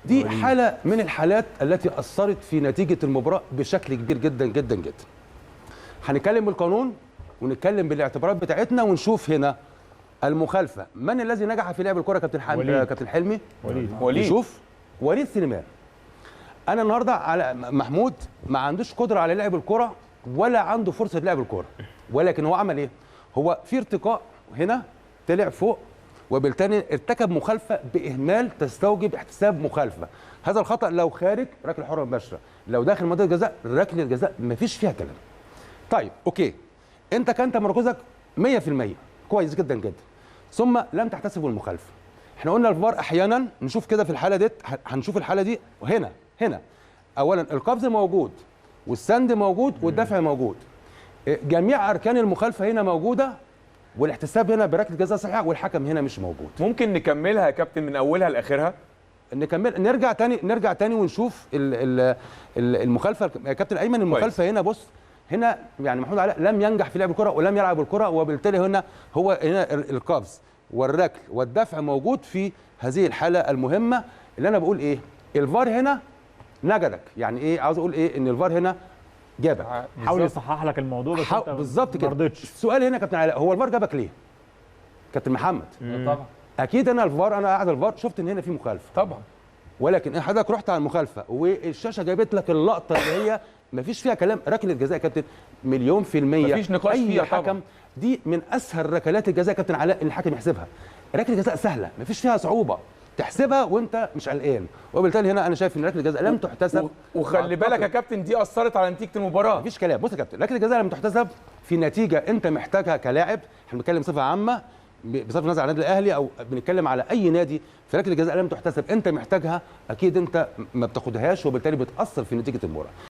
دي حاله من الحالات التي اثرت في نتيجه المباراه بشكل كبير جدا جدا جدا. هنتكلم بالقانون ونتكلم بالاعتبارات بتاعتنا ونشوف هنا المخالفه. من الذي نجح في لعب الكره كابتن كابتن حلمي؟ وليد. نشوف وليد سليمان. انا النهارده على محمود ما عندوش قدره على لعب الكره ولا عنده فرصه لعب الكره، ولكن هو عمل ايه؟ هو في ارتقاء هنا طلع فوق وبالتالي ارتكب مخالفه باهمال تستوجب احتساب مخالفه. هذا الخطا لو خارج ركله حره مباشره، لو داخل منطقه الجزاء ركله الجزاء مفيش فيها كلام. طيب اوكي، انت كان تمركزك 100% كويس جدا جدا، ثم لم تحتسب المخالفه. احنا قلنا الفار احيانا نشوف كده في الحاله دي، هنشوف الحاله دي هنا اولا القفز موجود والسند موجود والدفع موجود، جميع اركان المخالفه هنا موجوده، والاحتساب هنا بركله جزاء صحيحه والحكم هنا مش موجود. ممكن نكملها يا كابتن من اولها لاخرها؟ نكمل، نرجع تاني ونشوف المخالفه يا كابتن ايمن. المخالفه هنا بص، هنا يعني محمود علاء لم ينجح في لعب الكره ولم يلعب الكره، وبالتالي هنا هنا القفز والركل والدفع موجود في هذه الحاله المهمه. اللي انا بقول ايه؟ الفار هنا نجدك، يعني ايه عاوز اقول ايه؟ ان الفار هنا جابك، حاول يصحح لك الموضوع بس انت بالظبط كده. ما رضيتش. السؤال هنا يا كابتن علاء، هو الفار جابك ليه؟ كابتن محمد طبعا اكيد انا قاعد الفار شفت ان هنا في مخالفه طبعا، ولكن حضرتك رحت على المخالفه والشاشه جابت لك اللقطه اللي هي ما فيش فيها كلام، ركله جزاء يا كابتن مليون في المية، مفيش نقاش فيها حكم طبعا. دي من اسهل ركلات الجزاء يا كابتن علاء ان الحكم يحسبها. ركله جزاء سهله ما فيش فيها صعوبه تحسبها وانت مش قلقان، وبالتالي هنا انا شايف ان ركله الجزاء لم تحتسب. وخلي بالك يا كابتن دي اثرت على نتيجه المباراه. مفيش كلام. بص يا كابتن، ركله الجزاء لم تحتسب في نتيجه انت محتاجها كلاعب، احنا بنتكلم بصفه عامه بصرف النظر عن النادي الاهلي او بنتكلم على اي نادي، في ركله الجزاء لم تحتسب انت محتاجها، اكيد انت ما بتاخدهاش وبالتالي بتاثر في نتيجه المباراه.